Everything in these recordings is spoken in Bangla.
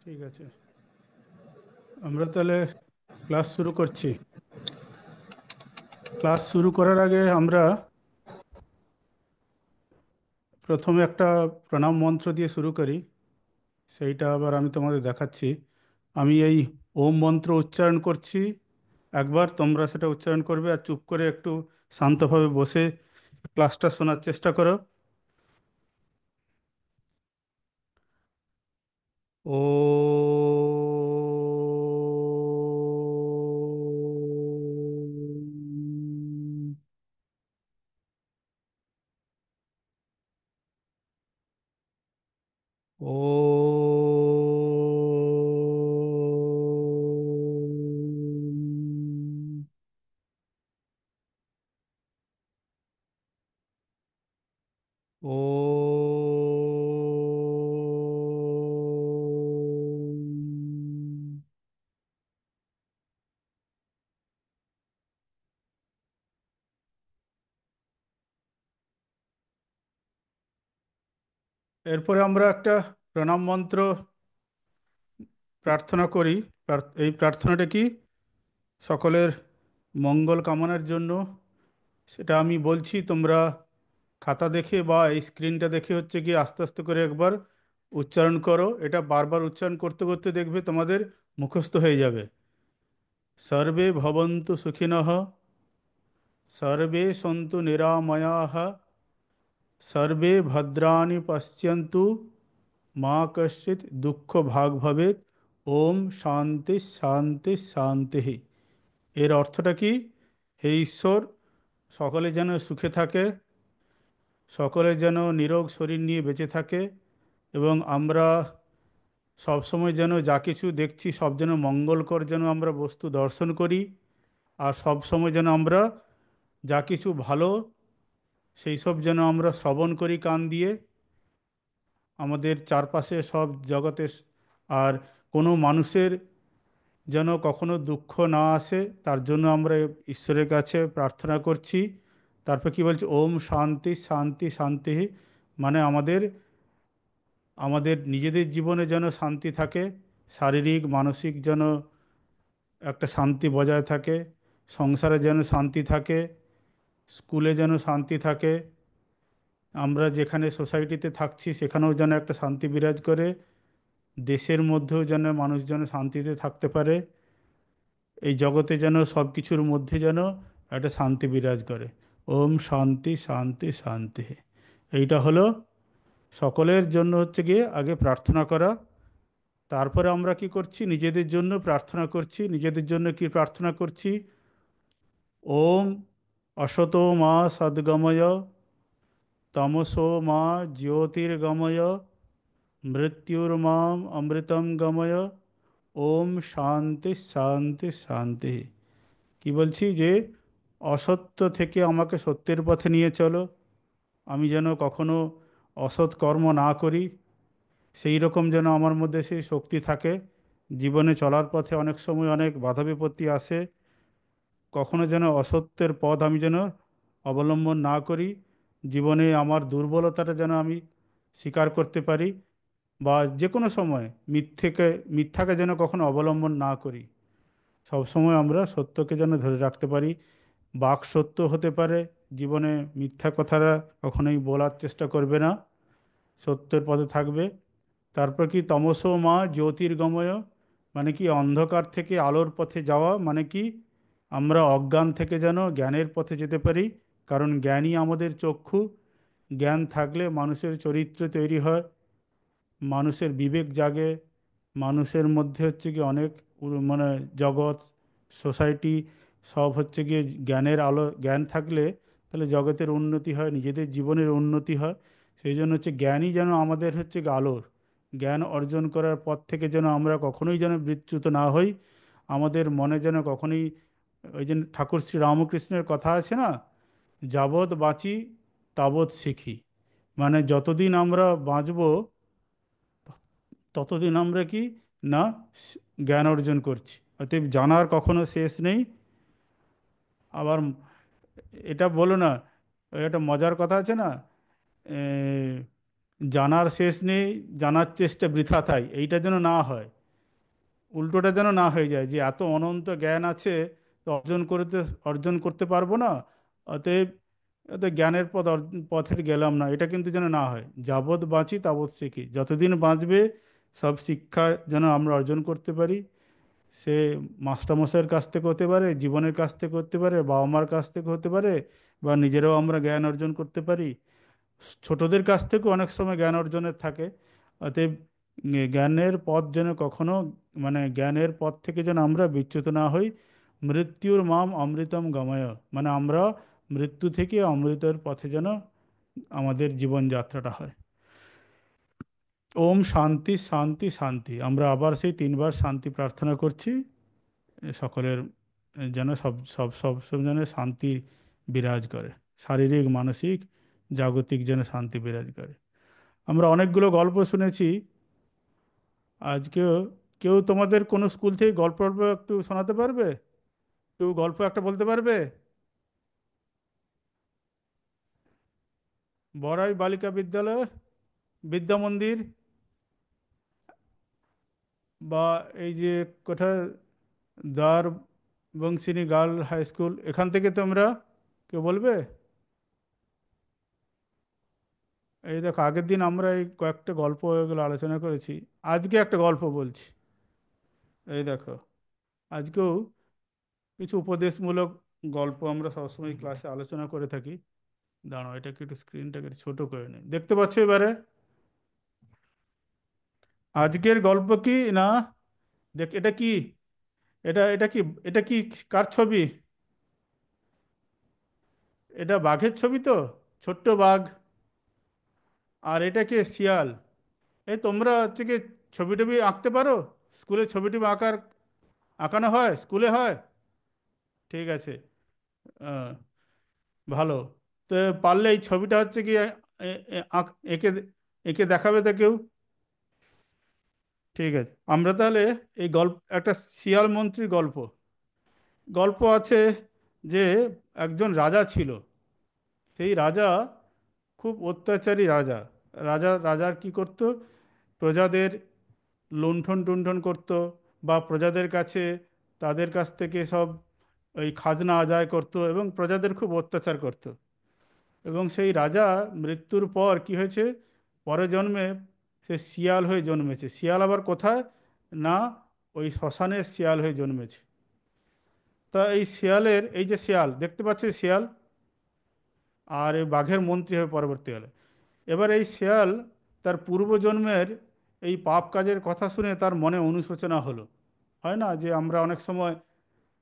ঠিক আছে, আমরা তাহলে ক্লাস শুরু করছি। ক্লাস শুরু করার আগে আমরা প্রথমে একটা প্রণাম মন্ত্র দিয়ে শুরু করি। সেইটা আবার আমি তোমাদের দেখাচ্ছি। আমি এই ওম মন্ত্র উচ্চারণ করছি, একবার তোমরা সেটা উচ্চারণ করবে আর চুপ করে একটু শান্তভাবে বসে ক্লাসটা শোনার চেষ্টা করো। ও ও ও এরপরে আমরা একটা প্রণাম মন্ত্র প্রার্থনা করি। এই প্রার্থনাটা কি সকলের মঙ্গল কামনার জন্য। সেটা আমি বলছি, তোমরা খাতা দেখে বা এই স্ক্রিনটা দেখে হচ্ছে কি আস্তে আস্তে করে একবার উচ্চারণ করো। এটা বারবার উচ্চারণ করতে করতে দেখবে তোমাদের মুখস্থ হয়ে যাবে। সর্বে ভবন্তু সুখিনঃ, সর্বে সন্তু নিরাময়াঃ, সর্বে ভদ্রাণি পশ্যন্তু, মা কশ্চিৎ দুঃখ ভাগ ভবেৎ। ওম শান্তি শান্তি শান্তি। এর অর্থটা কি? হে ঈশ্বর, সকলে যেন সুখে থাকে, সকলে যেন নিরোগ শরীর নিয়ে বেঁচে থাকে, এবং আমরা সবসময় যেন যা কিছু দেখছি সব যেন মঙ্গলকর যেন আমরা বস্তু দর্শন করি। আর সব সময় যেন আমরা যা কিছু ভালো সেই সব যেন আমরা শ্রবণ করি কান দিয়ে, আমাদের চারপাশে সব জগতে। আর কোনো মানুষের যেন কখনো দুঃখ না আসে তার জন্য আমরা ঈশ্বরের কাছে প্রার্থনা করছি। তারপর কি বলছে? ওম শান্তি শান্তি শান্তি। মানে আমাদের আমাদের নিজেদের জীবনে যেন শান্তি থাকে, শারীরিক মানসিক যেন একটা শান্তি বজায় থাকে, সংসারে যেন শান্তি থাকে, স্কুলে যেন শান্তি থাকে, আমরা যেখানে সোসাইটিতে থাকছি সেখানেও যেন একটা শান্তি বিরাজ করে, দেশের মধ্যেও যেন মানুষ যেন শান্তিতে থাকতে পারে, এই জগতে যেন সব কিছুর মধ্যে যেন একটা শান্তি বিরাজ করে। ওম শান্তি শান্তি শান্তি। এইটা হলো সকলের জন্য হচ্ছে গিয়ে আগে প্রার্থনা করা। তারপরে আমরা কি করছি? নিজেদের জন্য প্রার্থনা করছি। নিজেদের জন্য কি প্রার্থনা করছি? ওম অসতো মা সদ্গময়, তমসো মা জ্যোতির্গময়, মৃত্যুর্মাম অমৃতম গময়। ওম শান্তি শান্তি শান্তি। কি বলছি? যে অসত্য থেকে আমাকে সত্যের পথে নিয়ে চলো, আমি যেন কখনো অসৎ কর্ম না করি, সেই রকম যেন আমার মধ্যে সেই শক্তি থাকে। জীবনে চলার পথে অনেক সময় অনেক বাধা বিপত্তি আসে, কখনো যেন অসত্যের পথ আমি যেন অবলম্বন না করি। জীবনে আমার দুর্বলতাটা যেন আমি স্বীকার করতে পারি, বা যে কোনো সময় মিথ্যাকে যেন কখনো অবলম্বন না করি। সব সময় আমরা সত্যকে যেন ধরে রাখতে পারি। বাক সত্য হতে পারে, জীবনে মিথ্যা কথাটা কখনোই বলার চেষ্টা করবে না, সত্যের পথে থাকবে। তারপর কি? তমসো মা জ্যোতির্গময়, মানে কি অন্ধকার থেকে আলোর পথে যাওয়া, মানে কি আমরা অজ্ঞান থেকে যেন জ্ঞানের পথে যেতে পারি। কারণ জ্ঞানই আমাদের চক্ষু। জ্ঞান থাকলে মানুষের চরিত্র তৈরি হয়, মানুষের বিবেক জাগে, মানুষের মধ্যে হচ্ছে কি অনেক মানে জগৎ, সোসাইটি সব হচ্ছে গিয়ে জ্ঞানের আলো। জ্ঞান থাকলে তাহলে জগতের উন্নতি হয়, নিজেদের জীবনের উন্নতি হয়। সেই জন্য হচ্ছে জ্ঞানই যেন আমাদের হচ্ছে গিয়ে আলোর। জ্ঞান অর্জন করার পর থেকে যেন আমরা কখনোই যেন বিচ্যুত না হই, আমাদের মনে যেন কখনোই ওই যে ঠাকুর শ্রী রামকৃষ্ণের কথা আছে না, যাবৎ বাঁচি তাবৎ শিখি। মানে যতদিন আমরা বাঁচব ততদিন আমরা কি না জ্ঞান অর্জন করছি। অতএব জানার কখনো শেষ নেই। আবার এটা বলো না, ওই একটা মজার কথা আছে না, এ, জানার শেষ নেই, জানার চেষ্টা বৃথা তাই। এইটা যেন না হয়। উল্টোটা যেন না হয়ে যায় যে এত অনন্ত জ্ঞান আছে, তো অর্জন করতে পারবো না, অতএব অতএব জ্ঞানের পথের গেলাম না, এটা কিন্তু যেন না হয়। যাবৎ বাঁচি তাবৎ শিখি, যতদিন বাঁচবে সব শিক্ষা যেন আমরা অর্জন করতে পারি। সে মাস্টারমশাইয়ের কাছ থেকে হতে পারে, জীবনের কাছ থেকে হতে পারে, বাবা মার কাছ থেকে হতে পারে, বা নিজেরাও আমরা জ্ঞান অর্জন করতে পারি। ছোটদের কাছ থেকেও অনেক সময় জ্ঞান অর্জনের থাকে। অতএব জ্ঞানের পথ যেন কখনো, মানে জ্ঞানের পথ থেকে যেন আমরা বিচ্যুত না হই। মৃত্যুর মাম অমৃতম গময়, মানে আমরা মৃত্যু থেকে অমৃতের পথে যেন আমাদের জীবনযাত্রাটা হয়। ওম শান্তি শান্তি শান্তি। আমরা আবার সেই তিনবার শান্তি প্রার্থনা করছি। সকলের যেন সব যেন শান্তি বিরাজ করে, শারীরিক মানসিক জাগতিক যেন শান্তি বিরাজ করে। আমরা অনেকগুলো গল্প শুনেছি আজকেও। কেউ তোমাদের কোনো স্কুল থেকে গল্প গল্প একটু শোনাতে পারবে? কেউ গল্প একটা বলতে পারবে? বড়াই বালিকা বিদ্যালয়, বিদ্যা মন্দির, বা এই যে কোথায় দ্বার বংশিনী গার্ল হাই স্কুল, এখান থেকে তোমরা কেউ বলবে? এই দেখো, আগের দিন আমরা এই কয়েকটা গল্প এগুলো আলোচনা করেছি, আজকে একটা গল্প বলছি। এই দেখো, আজকেও কিছু উপদেশমূলক গল্প আমরা সবসময় ক্লাসে আলোচনা করে থাকি। দাঁড়াও, এটাকে একটু স্ক্রিনটাকে একটু ছোট করে নিই, দেখতে পাচ্ছ এবারে? আজকের গল্প কি না? দেখ, এটা কি? এটা এটা কি? এটা কি? কার ছবি? এটা বাঘের ছবি তো, ছোট্ট বাঘ। আর এটা কে? শিয়াল। এই তোমরা হচ্ছে কি ছবি টবি আঁকতে পারো? স্কুলে ছবি টবি আঁকানো হয়, স্কুলে হয়? ঠিক আছে। আহ, ভালো। তো পারলে এই ছবিটা হচ্ছে কি এঁকে এঁকে দেখাবে তো কেউ? ঠিক আছে, আমরা তাহলে এই গল্প, একটা শিয়াল মন্ত্রীর গল্প। গল্প আছে যে একজন রাজা ছিল। সেই রাজা খুব অত্যাচারী রাজা। রাজার কি করত? প্রজাদের লুণ্ঠন টুণ্ঠন করত, বা প্রজাদের কাছে, তাদের কাছ থেকে সব ওই খাজনা আদায় করত, এবং প্রজাদের খুব অত্যাচার করত। এবং সেই রাজা মৃত্যুর পর কি হয়েছে? পরের জন্মে সে শিয়াল হয়ে জন্মেছে। শিয়াল আবার কোথায়? না, ওই শ্মশানের শিয়াল হয়ে জন্মেছে। তা এই শিয়ালের, এই যে শিয়াল দেখতে পাচ্ছে, শিয়াল আর এই বাঘের মন্ত্রী হয়ে পরবর্তীকালে। এবার এই শিয়াল তার পূর্বজন্মের এই পাপ কাজের কথা শুনে তার মনে অনুশোচনা হলো। হয় না যে আমরা অনেক সময়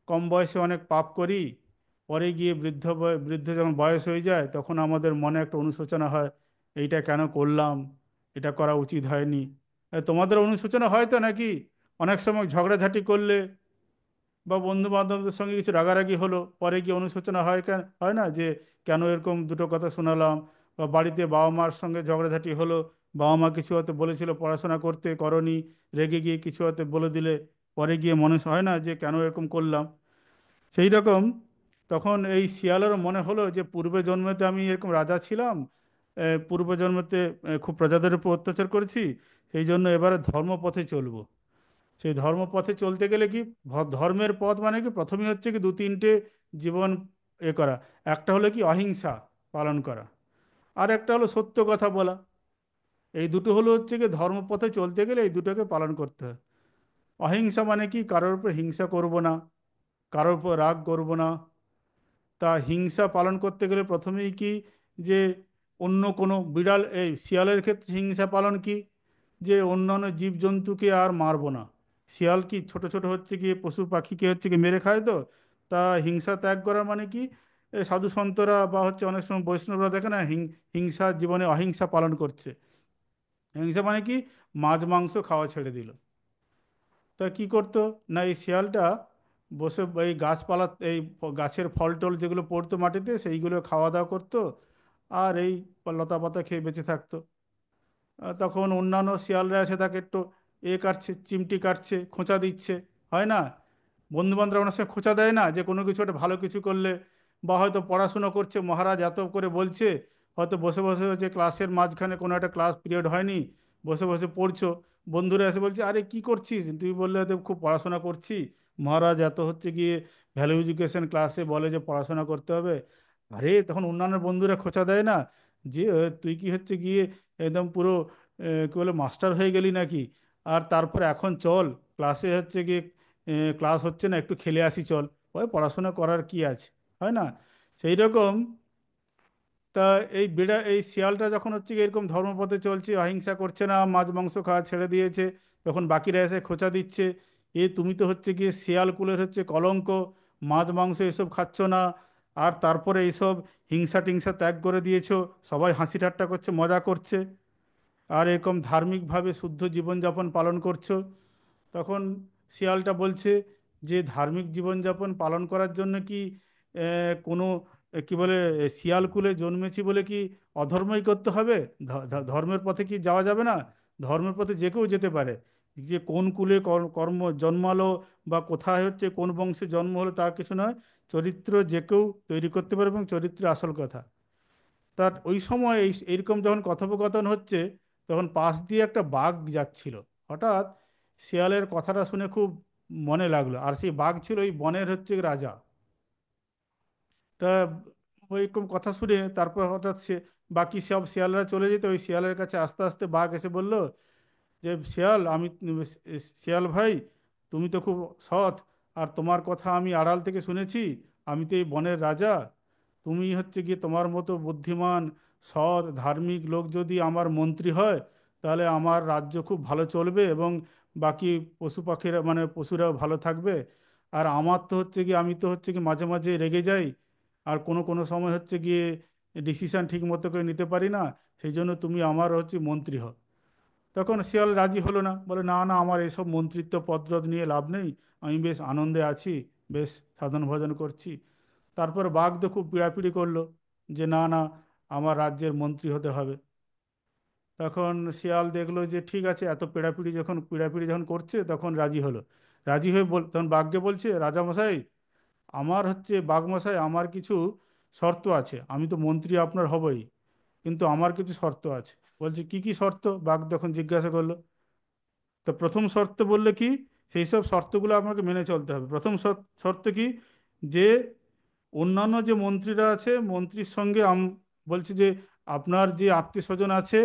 কম বয়সে অনেক পাপ করি, পরে গিয়ে বৃদ্ধ যখন বয়স হয়ে যায় তখন আমাদের মনে একটা অনুশোচনা হয়, এইটা কেন করলাম, এটা করা উচিত হয়নি। তোমাদের অনুশোচনা হয় তো নাকি? অনেক সময় ঝগড়াঝাটি করলে বা বন্ধু বান্ধবদের সঙ্গে কিছু রাগারাগি হলো, পরে গিয়ে অনুশোচনা হয়, কেন হয় না যে কেন এরকম দুটো কথা শোনালাম? বা বাড়িতে বাবা মার সঙ্গে ঝগড়াঝাটি হলো, বাবা মা কিছু হয়তো বলেছিল পড়াশোনা করতে করনি, রেগে গিয়ে কিছু হয়তো বলে দিলে, পরে গিয়ে মনে হয় না যে কেন এরকম করলাম? সেই রকম তখন এই শিয়ালেরও মনে হলো যে পূর্বে জন্মেতে আমি এরকম রাজা ছিলাম, পূর্ব জন্মেতে খুব প্রজাদের উপর অত্যাচার করেছি, সেই জন্য এবারে ধর্মপথে চলবো। সেই ধর্মপথে চলতে গেলে কি, ধর্মের পথ মানে কি, প্রথমেই হচ্ছে কি দু তিনটে জীবন করা। একটা হলো কি অহিংসা পালন করা, আর একটা হলো সত্য কথা বলা। এই দুটো হলো হচ্ছে কি ধর্মপথে চলতে গেলে এই দুটোকে পালন করতে হয়। অহিংসা মানে কি, কারোর উপর হিংসা করব না, কারোর উপর রাগ করব না। তা হিংসা পালন করতে গেলে প্রথমেই কি, যে অন্য কোনো বিড়াল, এই শিয়ালের ক্ষেত্রে হিংসা পালন কি, যে অন্যান্য জীবজন্তুকে আর মারবো না। শিয়াল কি ছোট ছোট হচ্ছে কি পশু পাখিকে হচ্ছে কি মেরে খায় তো। তা হিংসা ত্যাগ করা মানে কি, সাধু সন্তরা বা হচ্ছে অনেক সময় বৈষ্ণবরা দেখে না, হিংসা জীবনে অহিংসা পালন করছে। হিংসা মানে কি, মাছ মাংস খাওয়া ছেড়ে দিল। তা কি করতো না, এই শিয়ালটা বসে এই গাছপালা, এই গাছের ফল টল যেগুলো পড়তো মাটিতে সেইগুলো খাওয়া দাওয়া করতো, আর এই লতা পাতা খেয়ে বেঁচে থাকতো। তখন অন্যান্য শিয়ালরা এসে তাকে একটু কাটছে, চিমটি কাটছে, খোঁচা দিচ্ছে। হয় না, বন্ধু বান্ধব অনেক সময় খোঁচা দেয় না, যে কোনো কিছু একটা ভালো কিছু করলে, বা হয়তো পড়াশুনো করছে, মহারাজ এত করে বলছে, হয়তো বসে বসে হচ্ছে ক্লাসের মাঝখানে কোনো একটা ক্লাস পিরিয়ড হয়নি, বসে বসে পড়ছো, বন্ধুরা এসে বলছে, আরে কি করছিস? তুই বললে তো খুব পড়াশোনা করছি, মহারাজ এত হচ্ছে গিয়ে ভ্যালু এডুকেশন ক্লাসে বলে যে পড়াশোনা করতে হবে। আরে তখন অন্যান্য বন্ধুরা খোঁচা দেয় না যে তুই কি হচ্ছে গিয়ে একদম পুরো কি বলে মাস্টার হয়ে গেলি নাকি? আর তারপর এখন চল ক্লাসে হচ্ছে গিয়ে ক্লাস হচ্ছে না, একটু খেলে আসি চল, ওই পড়াশোনা করার কি আছে, হয় না? সেই রকম। তা এই শিয়ালটা যখন হচ্ছে গিয়ে এরকম ধর্মপথে চলছে, অহিংসা করছে না, মাছ মাংস খাওয়া ছেড়ে দিয়েছে, তখন বাকিরা এসে খোঁচা দিচ্ছে, তুমি তো হচ্ছে গিয়ে শিয়াল কুলের হচ্ছে কলঙ্ক, মাছ মাংস এসব খাচ্ছ না, আর তারপরে এইসব হিংসা টিংসা ত্যাগ করে দিয়েছো। সবাই হাসি ঠাট্টা করছে, মজা করছে, আর এরকম ধার্মিকভাবে শুদ্ধ জীবনযাপন পালন করছো। তখন শিয়ালটা বলছে যে ধার্মিক জীবনযাপন পালন করার জন্য কি কোনো কি বলে শিয়ালকুলে জন্মেছি বলে কি অধর্মই করতে হবে? ধর্মের পথে কি যাওয়া যাবে না? ধর্মের পথে যে কেউ যেতে পারে। যে কোন কুলে কর্ম জন্মালো বা কোথায় হচ্ছে কোন বংশে জন্ম হলো তার কিছু নয়, চরিত্র যে কেউ তৈরি করতে পারে, এবং চরিত্রের আসল কথা। তার ওই সময় এইরকম যখন কথোপকথন হচ্ছে, তখন পাশ দিয়ে একটা বাঘ যাচ্ছিল। হঠাৎ শিয়ালের কথাটা শুনে খুব মনে লাগলো, আর সেই বাঘ ছিল ওই বনের হচ্ছে রাজা। তা ওইরকম কথা শুনে তারপর হঠাৎ সে বাকি সব শিয়ালরা চলে যেত, ওই শিয়ালের কাছে আস্তে আস্তে বাঘ এসে বলল যে শিয়াল, শিয়াল ভাই, তুমি তো খুব সৎ, আর তোমার কথা আমি আড়াল থেকে শুনেছি, আমি তো এই বনের রাজা। তুমি হচ্ছে গিয়ে তোমার মতো বুদ্ধিমান, সৎ, ধার্মিক লোক যদি আমার মন্ত্রী হয়, তাহলে আমার রাজ্য খুব ভালো চলবে, এবং বাকি পশু পাখিরা মানে পশুরাও ভালো থাকবে। আর আমার তো হচ্ছে গিয়ে আমি তো হচ্ছে কি মাঝে মাঝে রেগে যাই, আর কোনো কোনো সময় হচ্ছে গিয়ে ডিসিশন ঠিক মতো করে নিতে পারি না, সেই জন্য তুমি আমার হচ্ছে মন্ত্রী হও। তখন শিয়াল রাজি হলো না, বলে না না, আমার এসব মন্ত্রিত্ব পদ নিয়ে লাভ নেই, আমি বেশ আনন্দে আছি, বেশ সাধন ভজন করছি। তারপর বাঘ তো খুব পীড়াপিড়ি করলো যে না না, আমার রাজ্যের মন্ত্রী হতে হবে। তখন শিয়াল দেখলো যে ঠিক আছে, এত পীড়াপিড়ি যখন করছে, তখন রাজি হলো। রাজি হয়ে তখন বাঘকে বলছে, রাজামশাই, আমার হচ্ছে বাঘমশাই, আমার কিছু শর্ত আছে, আমি তো মন্ত্রী আপনার হবই, কিন্তু আমার কিছু শর্ত আছে। বলছে কি কি শর্ত? বাঘ তখন জিজ্ঞাসা করলো। তো প্রথম শর্ত বললে কি, সেই সব শর্তগুলো আপনাকে মেনে চলতে হবে। প্রথম শর্ত কি, যে অন্যান্য যে মন্ত্রীরা আছে, মন্ত্রীর সঙ্গে বলছে যে আপনার যে আত্মীয় স্বজন আছে,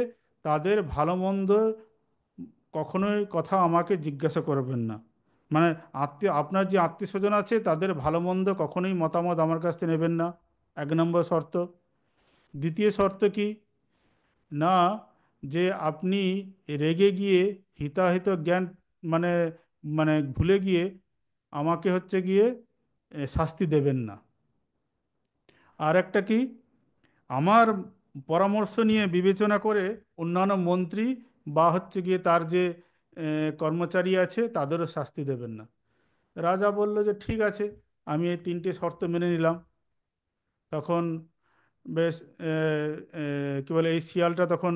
তাদের ভালো মন্দ কখনোই কথা আমাকে জিজ্ঞাসা করবেন না। মানে আপনার যে আত্মীয় স্বজন আছে, তাদের ভালো মন্দ কখনোই মতামত আমার কাছ থেকে নেবেন না, 1 নম্বর শর্ত। দ্বিতীয় শর্ত কি, না, যে আপনি রেগে গিয়ে হিতাহিত জ্ঞান মানে মানে ভুলে গিয়ে আমাকে হচ্ছে গিয়ে শাস্তি দেবেন না। আর একটা কি, আমার পরামর্শ নিয়ে বিবেচনা করে অন্যান্য মন্ত্রী বা হচ্ছে গিয়ে তার যে কর্মচারী আছে তাদেরও শাস্তি দেবেন না। রাজা বলল যে ঠিক আছে, আমি এই 3টে শর্ত মেনে নিলাম। তখন বেশ কি বলে এই শিয়ালটা তখন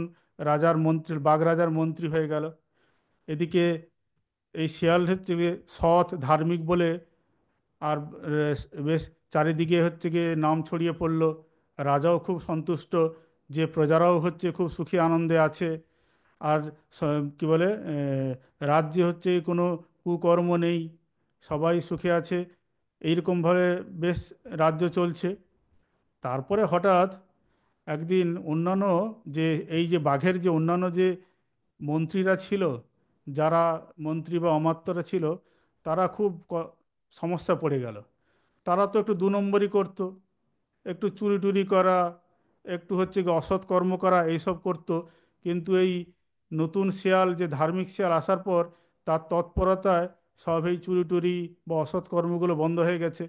বাঘ রাজার মন্ত্রী হয়ে গেল। এদিকে এই শিয়াল হচ্ছে গিয়ে সৎ ধার্মিক বলে, আর বেশ চারিদিকে হচ্ছে গিয়ে নাম ছড়িয়ে পড়ল। রাজাও খুব সন্তুষ্ট যে প্রজারাও হচ্ছে খুব সুখী আনন্দে আছে। আর কি বলে রাজ্যে হচ্ছে কোনো কুকর্ম নেই, সবাই সুখে আছে। এইরকমভাবে বেশ রাজ্য চলছে। তারপরে হঠাৎ একদিন অন্যান্য যে এই যে বাঘের যে অন্যান্য যে মন্ত্রীরা ছিল, যারা মন্ত্রী বা অমাত্যরা ছিল, তারা খুব সমস্যা পড়ে গেল। তারা তো একটু 2 নম্বরই করতো, একটু চুরি টুরি করা, একটু হচ্ছে গিয়ে অসৎ কর্ম করা, এইসব করতো। কিন্তু এই নতুন শিয়াল যে ধার্মিক শিয়াল আসার পর, তার তৎপরতায় সব এই চুরি টুরি বা অসৎ কর্মগুলো বন্ধ হয়ে গেছে।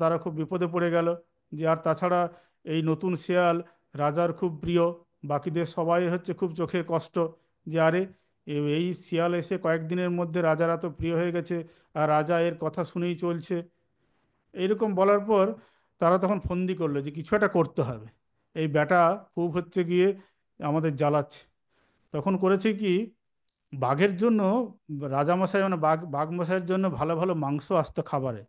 তারা খুব বিপদে পড়ে গেল। যে আর তাছাড়া এই নতুন শেয়াল রাজার খুব প্রিয়, বাকিদের সবাই হচ্ছে খুব চোখে কষ্ট, যে আরে এই শিয়াল এসে কয়েকদিনের মধ্যে রাজার এত প্রিয় হয়ে গেছে, আর রাজা এর কথা শুনেই চলছে। এইরকম বলার পর তারা তখন ফন্দি করলো যে কিছু একটা করতে হবে, এই ব্যাটা খুব হচ্ছে গিয়ে আমাদের জ্বালাচ্ছে। তখন করেছে কি, বাঘের জন্য রাজামশাই মানে বাঘমশাইয়ের জন্য ভালো ভালো মাংস আসতো খাবারে।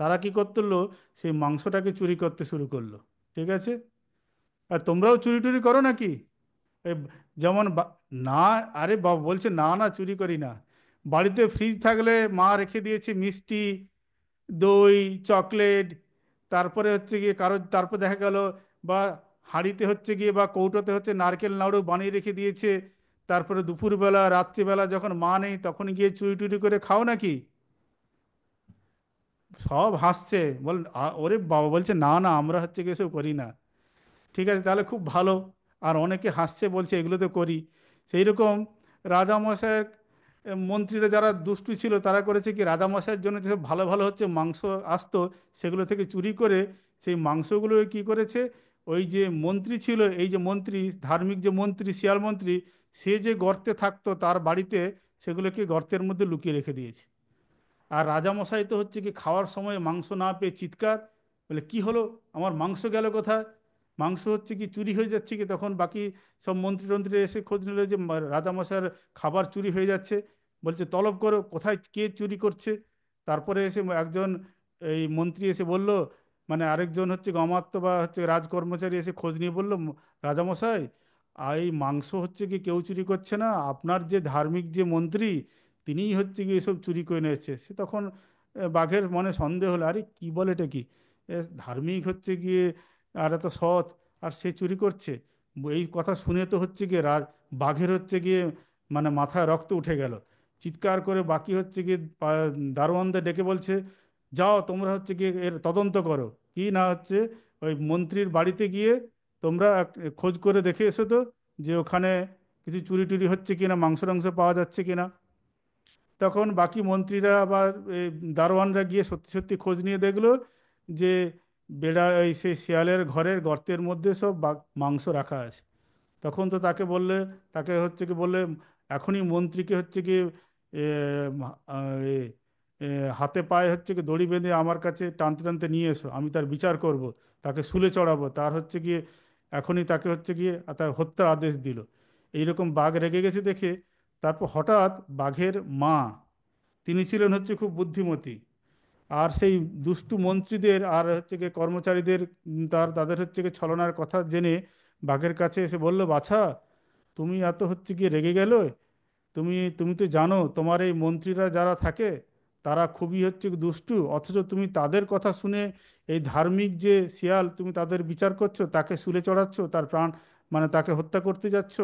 তারা কি করতেলো, সেই মাংসটাকে চুরি করতে শুরু করলো। ঠিক আছে, আর তোমরাও চুরি টুরি করো নাকি? এ যেমন না, আরে বাবা বলছে না না চুরি করি না। বাড়িতে ফ্রিজ থাকলে মা রেখে দিয়েছে মিষ্টি, দই, চকলেট, তারপরে হচ্ছে গিয়ে কারো, তারপর দেখা গেল বা হাঁড়িতে হচ্ছে গিয়ে বা কৌটোতে হচ্ছে নারকেল নাড়ু বানিয়ে রেখে দিয়েছে। তারপরে দুপুরবেলা রাত্রিবেলা যখন মা নেই তখন গিয়ে চুরি টুরি করে খাও নাকি? সব হাসছে, ওরে বাবা বলছে না না আমরা হচ্ছে গিয়ে এসব করি না। ঠিক আছে তাহলে খুব ভালো। আর অনেকে হাসছে বলছে এগুলো তো করি। সেই রকম রাজামশাইয়ের মন্ত্রীরা যারা দুষ্টু ছিল তারা করেছে কি, রাজামশাইয়ের জন্য যেসব ভালো ভালো হচ্ছে মাংস আসতো সেগুলো থেকে চুরি করে সেই মাংসগুলো কি করেছে, ওই যে মন্ত্রী ছিল, এই যে মন্ত্রী, ধার্মিক যে মন্ত্রী শিয়াল মন্ত্রী, সে যে গর্তে থাকতো তার বাড়িতে সেগুলোকে গর্তের মধ্যে লুকিয়ে রেখে দিয়েছে। আর রাজামশাই তো হচ্ছে কি খাওয়ার সময় মাংস না পেয়ে চিৎকার, বলে কি হলো, আমার মাংস গেল কোথায়, মাংস হচ্ছে কি চুরি হয়ে যাচ্ছে কি। তখন বাকি সব মন্ত্রী টন্ত্রী এসে খোঁজ নিল যে রাজামশাইয়ের খাবার চুরি হয়ে যাচ্ছে। বলছে তলব করো কোথায় কে চুরি করছে। তারপরে এসে একজন এই মন্ত্রী এসে বলল, মানে আরেকজন হচ্ছে অমাত্য বা হচ্ছে রাজকর্মচারী এসে খোঁজ নিয়ে বলল, রাজামশাই এই মাংস হচ্ছে কি কেউ চুরি করছে না, আপনার যে ধার্মিক যে মন্ত্রী তিনিই হচ্ছে কি এসব চুরি করে নিয়েছে। সে তখন বাঘের মনে সন্দেহ হলো, আরে কি বলে এটা কি, ধার্মিক হচ্ছে গিয়ে আর এত সৎ, আর সে চুরি করছে। এই কথা শুনে তো হচ্ছে গিয়ে বাঘের হচ্ছে গিয়ে মানে মাথায় রক্ত উঠে গেল। চিৎকার করে বাকি হচ্ছে গিয়ে দারোয়ানদের ডেকে বলছে, যাও তোমরা হচ্ছে গিয়ে এর তদন্ত করো, কি না হচ্ছে ওই মন্ত্রীর বাড়িতে গিয়ে তোমরা খোঁজ করে দেখে এসো তো, যে ওখানে কিছু চুরি টুরি হচ্ছে কিনা, মাংস টাংস পাওয়া যাচ্ছে কিনা। তখন বাকি মন্ত্রীরা বা এই দারোয়ানরা গিয়ে সত্যি সত্যি খোঁজ নিয়ে দেখলো যে এই সেই শিয়ালের ঘরের গর্তের মধ্যে সব মাংস রাখা আছে। তখন তো তাকে বললে, তাকে হচ্ছে কি বললে, এখনই মন্ত্রীকে হচ্ছে কি এ, এ, এ, হাতে পায়ে হচ্ছে কি দড়ি বেঁধে আমার কাছে টানতে টানতে নিয়ে এসো, আমি তার বিচার করব, তাকে শুলে চড়াবো, তার হচ্ছে গিয়ে এখনই তাকে হচ্ছে গিয়ে তার হত্যার আদেশ দিল। এইরকম বাঘ রেগে গেছে দেখে, তারপর হঠাৎ বাঘের মা, তিনি ছিলেন হচ্ছে খুব বুদ্ধিমতী, আর সেই দুষ্টু মন্ত্রীদের আর হচ্ছে গিয়ে কর্মচারীদের তাদের হচ্ছে গিয়ে ছলনার কথা জেনে বাঘের কাছে এসে বলল, বাছা তুমি এত হচ্ছে গিয়ে রেগে গেল, তুমি তুমি তো জানো তোমার এই মন্ত্রীরা যারা থাকে তারা খুবই হচ্ছে দুষ্টু, অথচ তুমি তাদের কথা শুনে এই ধার্মিক যে শিয়াল তুমি তাদের বিচার করছো, তাকে শুলে চড়াচ্ছ, তার প্রাণ মানে তাকে হত্যা করতে যাচ্ছ।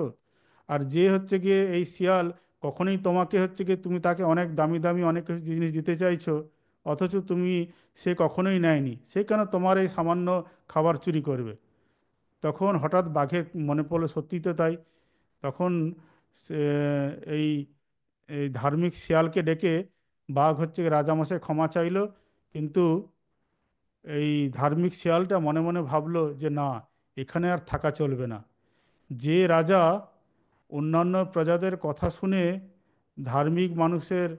আর যে হচ্ছে গিয়ে এই শিয়াল কখনোই তোমাকে হচ্ছে গিয়ে তুমি তাকে অনেক দামি দামি অনেক কিছু জিনিস দিতে চাইছো, অথচ তুমি সে কখনোই নেয়নি, সে কেন তোমার এই সামান্য খাবার চুরি করবে। তখন হঠাৎ বাঘের মনে পড়লো সত্যি তো তাই। তখন সে এই এই ধার্মিক শিয়ালকে ডেকে বাঘ হচ্ছে রাজামশাই ক্ষমা চাইলো। কিন্তু এই ধার্মিক শিয়ালটা মনে মনে ভাবলো যে না, এখানে আর থাকা চলবে না। যে রাজা অন্যান্য প্রজাদের কথা শুনে ধার্মিক মানুষের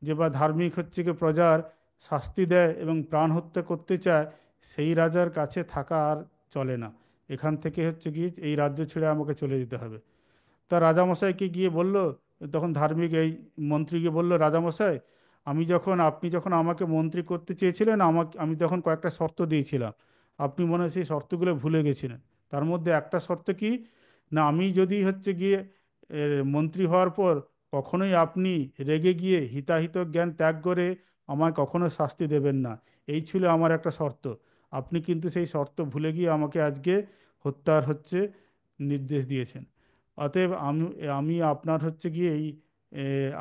যে বা ধার্মিক হচ্ছে কি প্রজার শাস্তি দেয় এবং প্রাণ হত্যা করতে চায়, সেই রাজার কাছে থাকা আর চলে না। এখান থেকে হচ্ছে কি এই রাজ্য ছেড়ে আমাকে চলে যেতে হবে। তা রাজামশাইকে গিয়ে বলল, তখন ধার্মিক এই মন্ত্রীকে বলল, রাজামশাই আপনি যখন আমাকে মন্ত্রী করতে চেয়েছিলেন, আমি তখন কয়েকটা শর্ত দিয়েছিলাম, আপনি মনে হয় সেই শর্তগুলো ভুলে গেছিলেন। তার মধ্যে একটা শর্ত কি, না আমি যদি হচ্ছে গিয়ে মন্ত্রী হওয়ার পর কখনোই আপনি রেগে গিয়ে হিতাহিত জ্ঞান ত্যাগ করে আমায় কখনো শাস্তি দেবেন না, এই ছিল আমার একটা শর্ত। আপনি কিন্তু সেই শর্ত ভুলে গিয়ে আমাকে আজকে হত্যার হচ্ছে নির্দেশ দিয়েছেন। অতএব আমি আমি আপনার হচ্ছে গিয়ে এই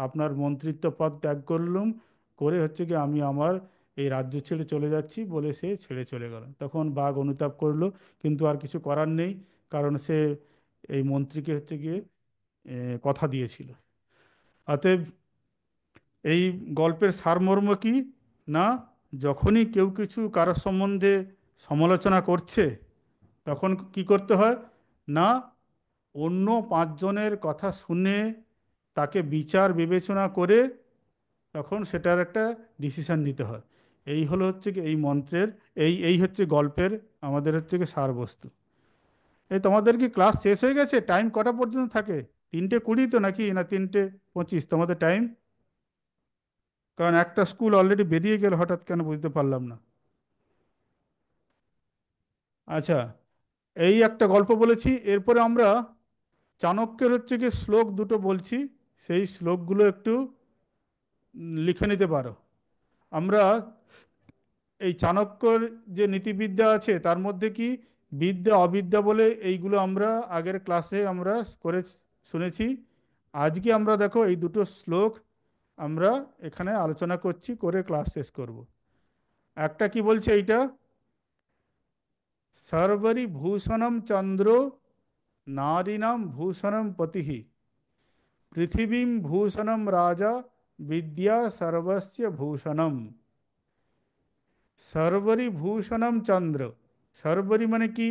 আপনার মন্ত্রিত্ব পদ ত্যাগ করলুম, করে হচ্ছে গিয়ে আমি আমার এই রাজ্য ছেড়ে চলে যাচ্ছি বলে সে ছেড়ে চলে গেল। তখন বাঘ অনুতাপ করলো, কিন্তু আর কিছু করার নেই, কারণ সে এই মন্ত্রীকে হচ্ছে গিয়ে কথা দিয়েছিল। অতএব এই গল্পের সারমর্ম কি, না যখনই কেউ কিছু কারোর সম্বন্ধে সমালোচনা করছে তখন কি করতে হয়, না অন্য পাঁচজনের কথা শুনে তাকে বিচার বিবেচনা করে তখন সেটার একটা ডিসিশন নিতে হয়। এই হলো হচ্ছে কি এই মন্ত্রের, এই এই হচ্ছে গল্পের আমাদের হচ্ছে কি সারবস্তু। এই তোমাদের কি ক্লাস শেষ হয়ে গেছে? টাইম কটা পর্যন্ত থাকে? 3:20 তো নাকি, না 3:25 তোমাদের টাইম? কারণ একটা স্কুল অলরেডি বেরিয়ে গেল হঠাৎ, কেন বুঝতে পারলাম না। আচ্ছা, এই একটা গল্প বলেছি, এরপরে আমরা চাণক্যের হচ্ছে কি শ্লোক দুটো বলছি, সেই শ্লোকগুলো একটু লিখে নিতে পারো। আমরা এই চাণক্যর যে নীতিবিদ্যা আছে তার মধ্যে কি বিদ্যা অবিদ্যা বলে এইগুলো আমরা আগের ক্লাসে আমরা করে শুনেছি। আজকে আমরা দেখো এই দুটো শ্লোক আমরা এখানে আলোচনা করছি, করে ক্লাস শেষ করব। একটা কি বলছে এইটা, সর্বরি ভূষণম চন্দ্র নারীণাম ভূষণম পতিঃ পৃথিবীম ভূষণম রাজা বিদ্যা সর্বস্য ভূষণম। সর্বরি ভূষণম চন্দ্র, সর্বরি মানে কি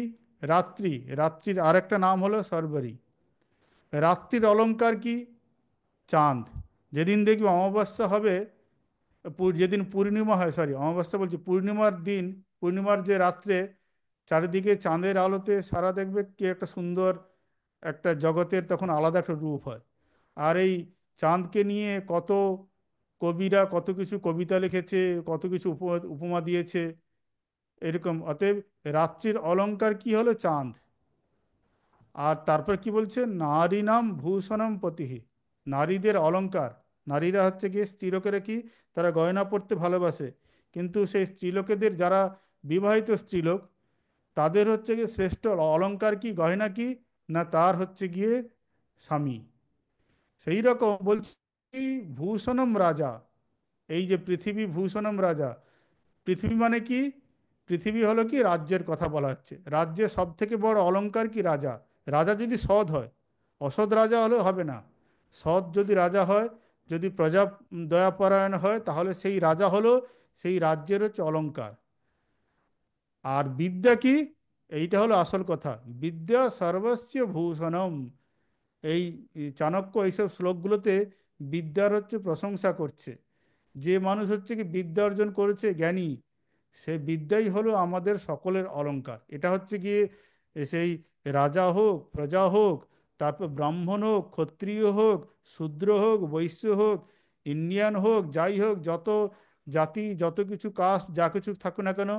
রাত্রি, রাত্রির আরেকটা নাম হলো সর্বরি। রাত্রির অলংকার কি চাঁদ। যেদিন দেখবি অমাবস্যা হবে, যেদিন পূর্ণিমা হয়, সরি অমাবস্যা বলছি, পূর্ণিমার দিন, পূর্ণিমার যে রাত্রে চারিদিকে চাঁদের আলোতে সারা দেখবে কি একটা সুন্দর একটা জগতের তখন আলাদা একটা রূপ হয়। আর এই চাঁদকে নিয়ে কত কবিরা কত কিছু কবিতা লিখেছে, কত কিছু উপমা দিয়েছে এরকম। অতএব রাত্রির অলংকার কি হলো চাঁদ। আর তারপর কি বলছে, নারীনাম ভূষণম পতিহি, নারীদের অলংকার। নারীরা হচ্ছে গিয়ে স্ত্রীলোকেরা কি, তারা গয়না পরতে ভালোবাসে, কিন্তু সেই স্ত্রীলোকেদের যারা বিবাহিত স্ত্রীলোক, তাদের হচ্ছে গিয়ে শ্রেষ্ঠ অলংকার কি, গয়না কি, না তার হচ্ছে গিয়ে স্বামী। সেই রকম বলছি ভূষণম রাজা, এই যে পৃথিবী ভূষণম রাজা, পৃথিবী মানে কি, পৃথিবী হলো কি রাজ্যের কথা বলা হচ্ছে। রাজ্যের সব থেকে বড় অলংকার কি রাজা। রাজা যদি সৎ হয়, অসৎ রাজা হলে হবে না। সৎ যদি রাজা হয়, যদি প্রজা দয়াপরায়ণ হয়, তাহলে সেই রাজা হলো সেই রাজ্যের হচ্ছে অলংকার। আর বিদ্যা কি, এইটা হলো আসল কথা, বিদ্যা সর্বস্য ভূষণম। এই চাণক্য এইসব শ্লোকগুলোতে বিদ্যার হচ্ছে প্রশংসা করছে। যে মানুষ হচ্ছে কি বিদ্যা অর্জন করেছে, জ্ঞানী, সে বিদ্যাই হলো আমাদের সকলের অলংকার। এটা হচ্ছে গিয়ে সেই রাজা হোক, প্রজা হোক, তারপর ব্রাহ্মণ হোক, ক্ষত্রিয় হোক, শূদ্র হোক, বৈশ্য হোক, ইন্ডিয়ান হোক, যাই হোক, যত জাতি, যত কিছু কাস্ট, যা কিছু থাকুক না কেন,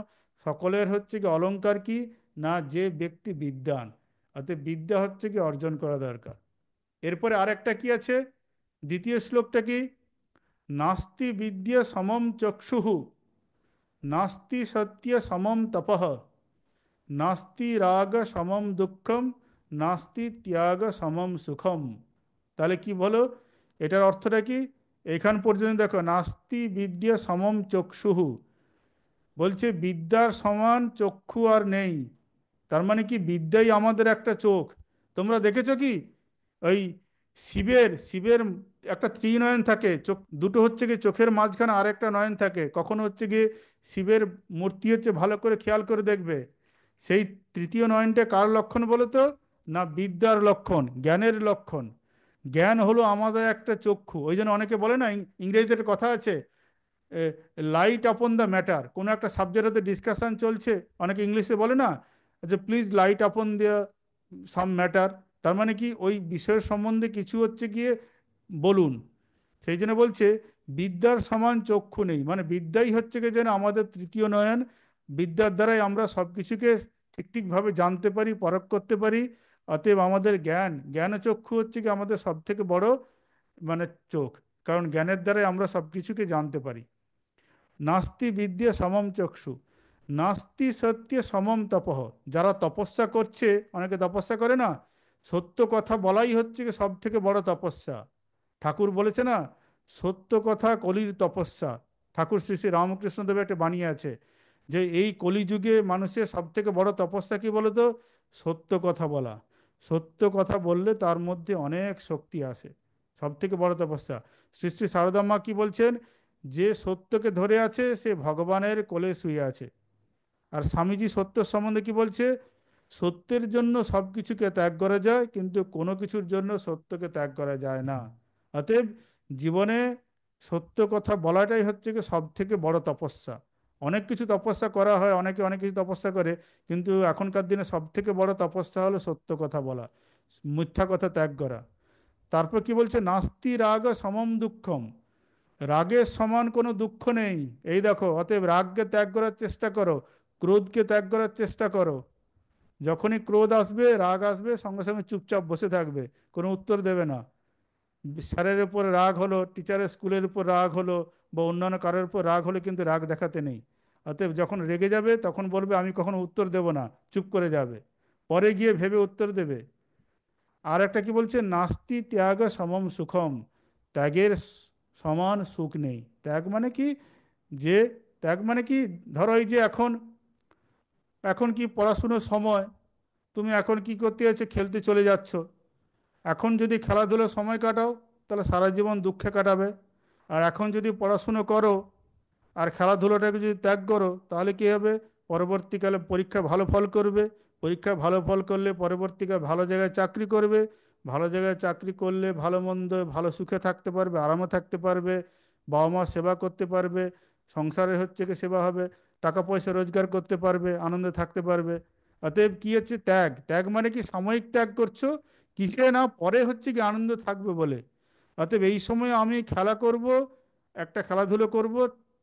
সকলের হচ্ছে কি অলংকার কি, না যে ব্যক্তি বিদ্বান। অর্থাৎ বিদ্যা হচ্ছে কি অর্জন করা দরকার। এরপরে আরেকটা কি আছে, দ্বিতীয় শ্লোকটা কি, নাস্তি বিদ্যা সমম চক্ষুঃ নাস্তি সত্য সমম তপঃ নাস্তি রাগ সমম দুঃখম নাস্তি ত্যাগ সমম সুখম। তাহলে কি বলো, এটার অর্থটা কি, এখান পর্যন্ত দেখো, নাস্তি বিদ্যা সমম চক্ষুঃ, বলছে বিদ্যার সমান চক্ষু আর নেই। তার মানে কি বিদ্যাই আমাদের একটা চোখ। তোমরা দেখেছো কি, ওই শিবের শিবের একটা ত্রিনয়ন থাকে, চোখ দুটো হচ্ছে গিয়ে চোখের মাঝখানে আরেকটা নয়ন থাকে। কখনো হচ্ছে গিয়ে শিবের মূর্তি হচ্ছে, ভালো করে খেয়াল করে দেখবে, সেই তৃতীয় নয়নটা কার লক্ষণ বলো তো, না বিদ্যার লক্ষণ, জ্ঞানের লক্ষণ। জ্ঞান হলো আমাদের একটা চক্ষু। ওই জন্য অনেকে বলে না, ইংরেজিতে একটা কথা আছে, লাইট আপন দ্য ম্যাটার। কোনো একটা সাবজেক্টে ডিসকাশন চলছে, অনেকে ইংলিশে বলে না যে please light upon the some matter. তার মানে কি ওই বিষয়ের সম্বন্ধে কিছু হচ্ছে গিয়ে বলুন। সেই জন্য বলছে বিদ্যার সমান চক্ষু নেই, মানে বিদ্যাই হচ্ছে গিয়ে যেন আমাদের তৃতীয় নয়ন। বিদ্যার দ্বারাই আমরা সব কিছুকে ঠিক ঠিকভাবে জানতে পারি, পরখ করতে পারি। অতএব আমাদের জ্ঞান, জ্ঞানচক্ষু হচ্ছে কি আমাদের সব থেকে বড় মানে চোখ, কারণ জ্ঞানের দ্বারাই আমরা সব কিছুকে জানতে পারি। নাস্তি বিদ্যে সমম চক্ষু নাস্তি সত্য সমম তপঃ, যারা তপস্যা করছে, অনেকে তপস্যা করে না, সত্য কথা বলাই হচ্ছে কি সব থেকে বড় তপস্যা। ঠাকুর বলেছে না, সত্য কথা কলির তপস্যা। ঠাকুর শ্রী শ্রী রামকৃষ্ণদেব একটা বানিয়ে আছে যে এই কলিযুগে মানুষের সব থেকে বড় তপস্যা কি বলতো, সত্য কথা বলা। সত্য কথা বললে তার মধ্যে অনেক শক্তি আসে, সব থেকে বড় তপস্যা। শ্রী শ্রী সারদা মা কি বলছেন, যে সত্যকে ধরে আছে সে ভগবানের কোলে শুয়ে আছে। আর স্বামীজি সত্য সম্বন্ধে কি বলছে, সত্যের জন্য সব কিছুকে ত্যাগ করা যায়, কিন্তু কোনো কিছুর জন্য সত্যকে ত্যাগ করা যায় না। অতএব জীবনে সত্য কথা বলাটাই হচ্ছে কি সব থেকে বড় তপস্যা। অনেক কিছু তপস্যা করা হয়, অনেকে অনেক কিছু তপস্যা করে, কিন্তু এখনকার দিনে সব থেকে বড় তপস্যা হলো সত্য কথা বলা, মিথ্যা কথা ত্যাগ করা। তারপর কি বলছে, নাস্তি রাগ সমম দুঃখম, রাগের সমান কোনো দুঃখ নেই। এই দেখো, অতএব রাগকে ত্যাগ করার চেষ্টা করো, ক্রোধকে ত্যাগ করার চেষ্টা করো, যখনই ক্রোধ আসবে, রাগ আসবে, সঙ্গে সঙ্গে চুপচাপ বসে থাকবে, কোনো উত্তর দেবে না। স্যারের উপর রাগ হলো, টিচারের স্কুলের উপর রাগ হলো, বা অন্যান্য কারোর উপর রাগ হলো, কিন্তু রাগ দেখাতে নেই। অতএব যখন রেগে যাবে তখন বলবে আমি কখনো উত্তর দেব না, চুপ করে যাবে, পরে গিয়ে ভেবে উত্তর দেবে। আর একটা কি বলছে, নাস্তি ত্যাগ সমম সুখম, ত্যাগের সমান সুখ নেই। ত্যাগ মানে কি, যে ত্যাগ মানে কি, ধরো এই যে এখন, এখন কি পড়াশুনোর সময়, তুমি এখন কি করতে যাচ্ছ, খেলতে চলে যাচ্ছ। এখন যদি খেলাধুলো সময় কাটাও, তাহলে সারা জীবন দুঃখে কাটাবে। আর এখন যদি পড়াশুনো করো আর খেলাধুলোটাকে যদি ত্যাগ করো, তাহলে কি হবে, পরবর্তীকালে পরীক্ষা ভালো ফল করবে, পরীক্ষা ভালো ফল করলে পরবর্তীকালে ভালো জায়গায় চাকরি করবে, ভালো জায়গায় চাকরি করলে ভালো মন্দ ভালো সুখে থাকতে পারবে, আরামে থাকতে পারবে, বাবা মা সেবা করতে পারবে, সংসারের হচ্ছে কি সেবা হবে, টাকা পয়সা রোজগার করতে পারবে, আনন্দে থাকতে পারবে। অতএব কি হচ্ছে ত্যাগ, ত্যাগ মানে কি সাময়িক ত্যাগ করছো, কিসে না, পরে হচ্ছে কি আনন্দ থাকবে বলে। অতএব এই সময় আমি খেলা করব, একটা খেলাধুলো করব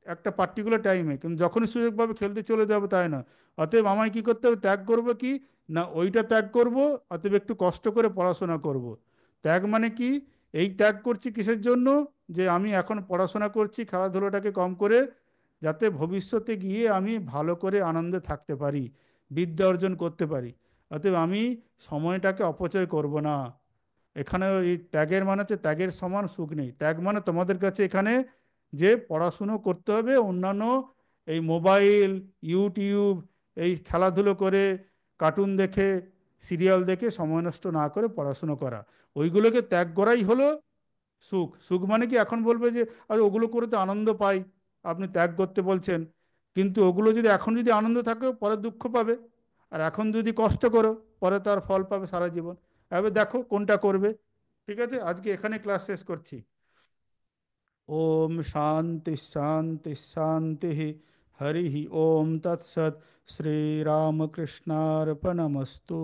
একটা পার্টিকুলার টাইমে, কিন্তু যখনই সুযোগ পাবে খেলতে চলে যাবে, তাই না। অতএব আমায় কি করতে হবে, ত্যাগ করব কি না, ওইটা ত্যাগ করব। অতএব একটু কষ্ট করে পড়াশোনা করব। ত্যাগ মানে কি, এই ত্যাগ করছি কিসের জন্য, যে আমি এখন পড়াশোনা করছি খেলাধুলোটাকে কম করে, যাতে ভবিষ্যতে গিয়ে আমি ভালো করে আনন্দে থাকতে পারি, বিদ্যা অর্জন করতে পারি। অতএব আমি সময়টাকে অপচয় করব না। এখানে এই ত্যাগের মানে হচ্ছে ত্যাগের সমান সুখ নেই। ত্যাগ মানে তোমাদের কাছে এখানে যে পড়াশুনো করতে হবে, অন্যান্য এই মোবাইল, ইউটিউব, এই খেলাধুলো করে, কার্টুন দেখে, সিরিয়াল দেখে সময় নষ্ট না করে পড়াশুনো করা, ওইগুলোকে ত্যাগ করাই হলো সুখ। সুখ মানে কি, এখন বলবে যে আরে ওগুলো করে তো আনন্দ পাই, আপনি ত্যাগ করতে বলছেন। কিন্তু ওগুলো যদি এখন যদি আনন্দ থাকে, পরে দুঃখ পাবে। আর এখন যদি কষ্ট করো, পরে তার ফল পাবে সারা জীবন। এবার দেখো কোনটা করবে। ঠিক আছে, আজকে এখানে ক্লাস শেষ করছি। ওম শান্তি শান্তি শান্তি। হরি ওম তৎসৎ। শ্রীরামকৃষ্ণার্পণমস্তু।